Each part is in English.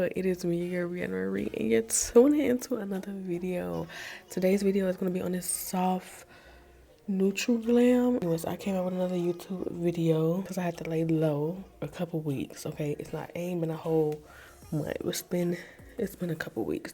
video. It is me, your Briana Marie, and you're tuning into another video. Today's video is going to be on this soft neutral glam. Anyways, I came out with another YouTube video because I had to lay low a couple weeks. Okay, ain't been a whole month. It's been a couple weeks.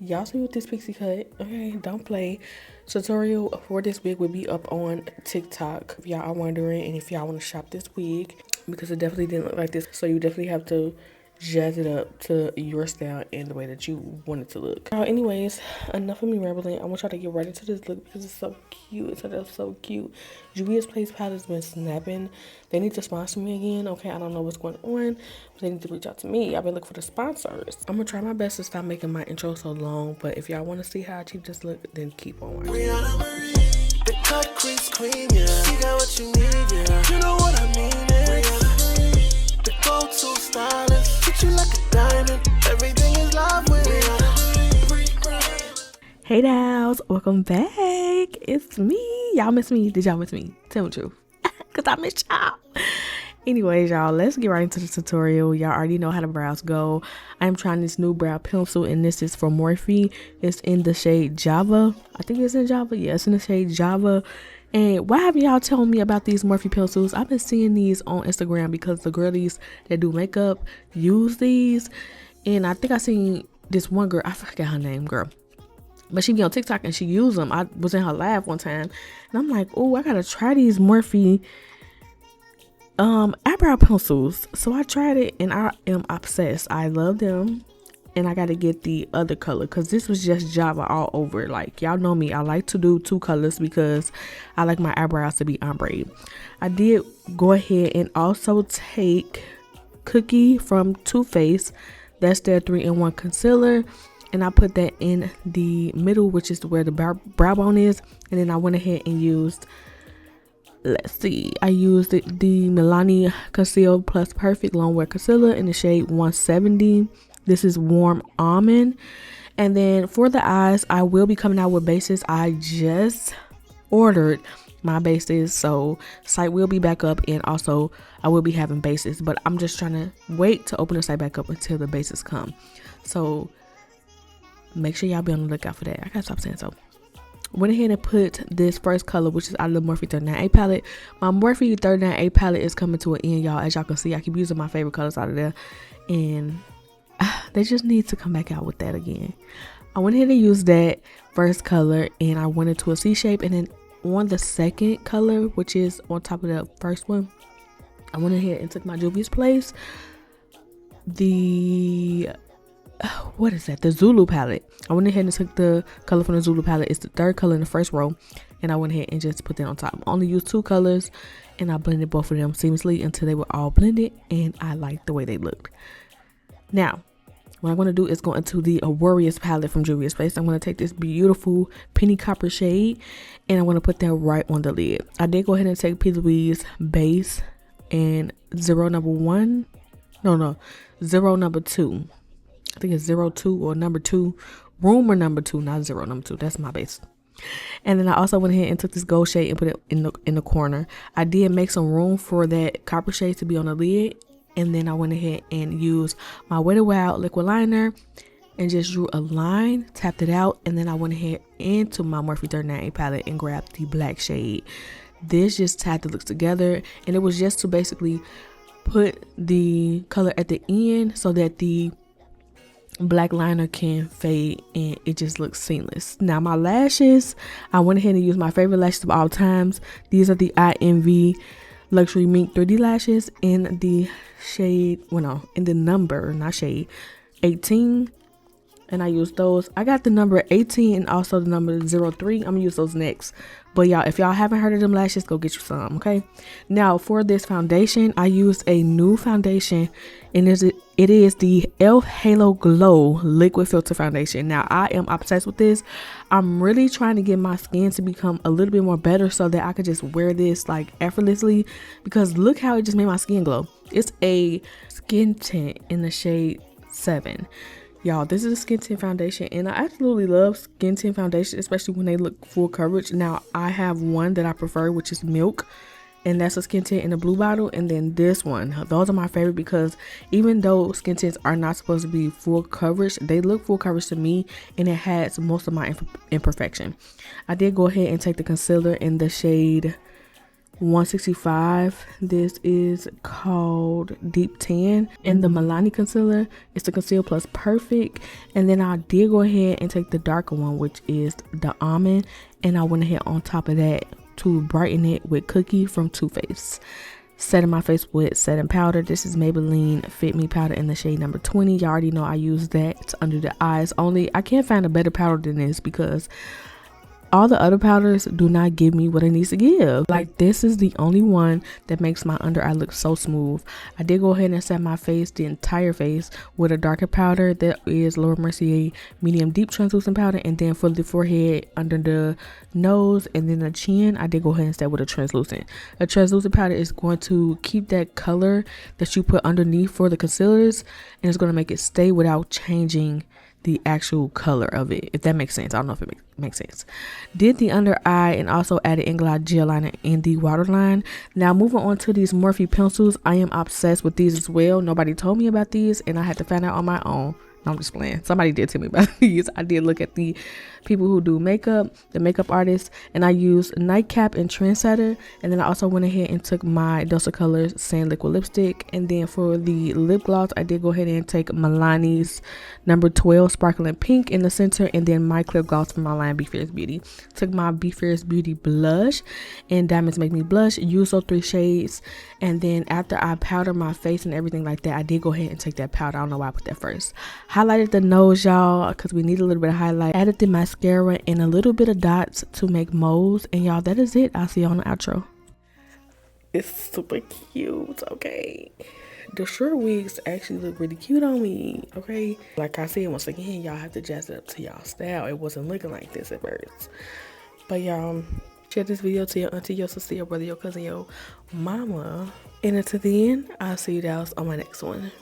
Y'all see with this pixie cut. Okay, don't play. Tutorial for this wig will be up on TikTok if y'all are wondering, and if y'all want to shop this wig, because it definitely didn't look like this, so you definitely have to jazz it up to your style and the way that you want it to look. Anyways, enough of me rambling. I want y'all to get right into this look because it's so cute. It's so cute. Juvia's Place palette's been snapping. They need to sponsor me again. Okay, I don't know what's going on, but they need to reach out to me. I've been looking for the sponsors. I'm gonna try my best to stop making my intro so long, but if y'all want to see how I achieve this look, then keep on watching. Briana Marie, the cut crease queen, yeah. You got what you need, yeah. You know what I mean, yeah. Briana Marie, the go-to stylist. Treat you like a diamond. Everything is love with Briana Marie. Hey dolls, welcome back. It's me. Y'all miss me? Did y'all miss me? Tell me the truth. Cause I miss y'all. Anyways, y'all, let's get right into the tutorial. Y'all already know how the brows go. I'm trying this new brow pencil, and this is from Morphe. It's in the shade Java. I think it's in Java. Yeah, it's in the shade Java. And why haven't y'all told me about these Morphe pencils? I've been seeing these on Instagram because the girlies that do makeup use these. And I think I seen this one girl, I forgot her name, girl, but she be on TikTok and she used them. I was in her live one time and I'm like, oh, I gotta try these Morphe eyebrow pencils. So I tried it and I am obsessed. I love them, and I gotta get the other color because this was just Java all over. Like, y'all know me, I like to do two colors because I like my eyebrows to be ombre. I did go ahead and also take Cookie from Too Faced. That's their 3-in-1 concealer, and I put that in the middle, which is where the brow bone is. And then I went ahead and used, I used the Milani Conceal Plus Perfect Longwear Concealer in the shade 170. This is Warm Almond. And then for the eyes, I will be coming out with bases. I just ordered my bases, so site will be back up, and also I will be having bases, but I'm just trying to wait to open the site back up until the bases come. So make sure y'all be on the lookout for that. I gotta stop saying so. Went ahead and put this first color, which is out of the Morphe 39A palette. My Morphe 39A palette is coming to an end, y'all. As y'all can see, I keep using my favorite colors out of there, and they just need to come back out with that again. I went ahead and used that first color, and I went into a C shape, and then on the second color, which is on top of the first one, I went ahead and took my Juvia's Place, the Zulu palette. I went ahead and took the color from the Zulu palette. It's the third color in the first row, and I went ahead and just put that on top. I only used two colors, and I blended both of them seamlessly until they were all blended, and I liked the way they looked. Now, what I'm going to do is go into the Warriors palette from Juvia's Place. I'm going to take this beautiful penny copper shade, and I'm going to put that right on the lid. I did go ahead and take P. Louise base and zero number 2. I think it's 02 or number 2. Rumor number 2, not 0 number 2. That's my base. And then I also went ahead and took this gold shade and put it in the corner. I did make some room for that copper shade to be on the lid. And then I went ahead and used my Wet n Wild liquid liner and just drew a line, tapped it out, and then I went ahead into my Morphe 39A palette and grabbed the black shade. This just tied the looks together, and it was just to basically put the color at the end so that the black liner can fade and it just looks seamless. Now my lashes, I went ahead and used my favorite lashes of all times. These are the INV Luxury Mink 3D lashes in the shade, in the number, not shade, 18. And I used those. I got the number 18 and also the number 03. I'm gonna use those next. But y'all, if y'all haven't heard of them lashes, go get you some, okay? Now for this foundation, I used a new foundation, and it is the e.l.f. Halo Glow Liquid Filter Foundation. Now I am obsessed with this. I'm really trying to get my skin to become a little bit more better so that I could just wear this like effortlessly, because look how it just made my skin glow. It's a skin tint in the shade 7. Y'all, this is a skin tint foundation, and I absolutely love skin tint foundation, especially when they look full coverage. Now I have one that I prefer, which is Milk, and that's a skin tint in a blue bottle. And then this one, those are my favorite because even though skin tints are not supposed to be full coverage, they look full coverage to me, and it has most of my imperfection. I did go ahead and take the concealer in the shade 165. This is called Deep Tan, and the Milani concealer is the Conceal Plus Perfect. And then I did go ahead and take the darker one, which is the Almond, and I went ahead on top of that to brighten it with Cookie from Too Faced. Setting my face with setting powder. This is Maybelline Fit Me powder in the shade number 20. Y'all already know I use that. It's under the eyes only. I can't find a better powder than this because all the other powders do not give me what it needs to give. Like, this is the only one that makes my under eye look so smooth. I did go ahead and set my face, the entire face, with a darker powder that is Laura Mercier medium deep translucent powder. And then for the forehead, under the nose, and then the chin, I did go ahead and set with a translucent. A translucent powder is going to keep that color that you put underneath for the concealers, and it's going to make it stay without changing the actual color of it, if that makes sense. I don't know if it makes sense. Did the under eye and also added Inglot gel liner in the waterline. Now moving on to these Morphe pencils, I am obsessed with these as well. Nobody told me about these, and I had to find out on my own. No, I'm just playing. Somebody did tell me about these. I did look at the people who do makeup, the makeup artists, and I used Nightcap and Trendsetter. And then I also went ahead and took my Dose of Colors Sand Liquid Lipstick. And then for the lip gloss, I did go ahead and take Milani's number 12 Sparkling Pink in the center, and then my clear gloss from my line Be Fierce Beauty. Took my Be Fierce Beauty blush and Diamonds Make Me Blush. Used those 3 shades. And then after I powdered my face and everything like that, I did go ahead and take that powder. I don't know why I put that first. Highlighted the nose, y'all, because we need a little bit of highlight. Added the mascara and a little bit of dots to make moles. And y'all, that is it. I'll see you on the outro. It's super cute, okay? The short wigs actually look really cute on me, okay? Like I said, once again, y'all have to jazz it up to y'all style. It wasn't looking like this at first. But y'all, share this video to your auntie, your sister, your brother, your cousin, your mama. And until the end, I'll see you guys on my next one.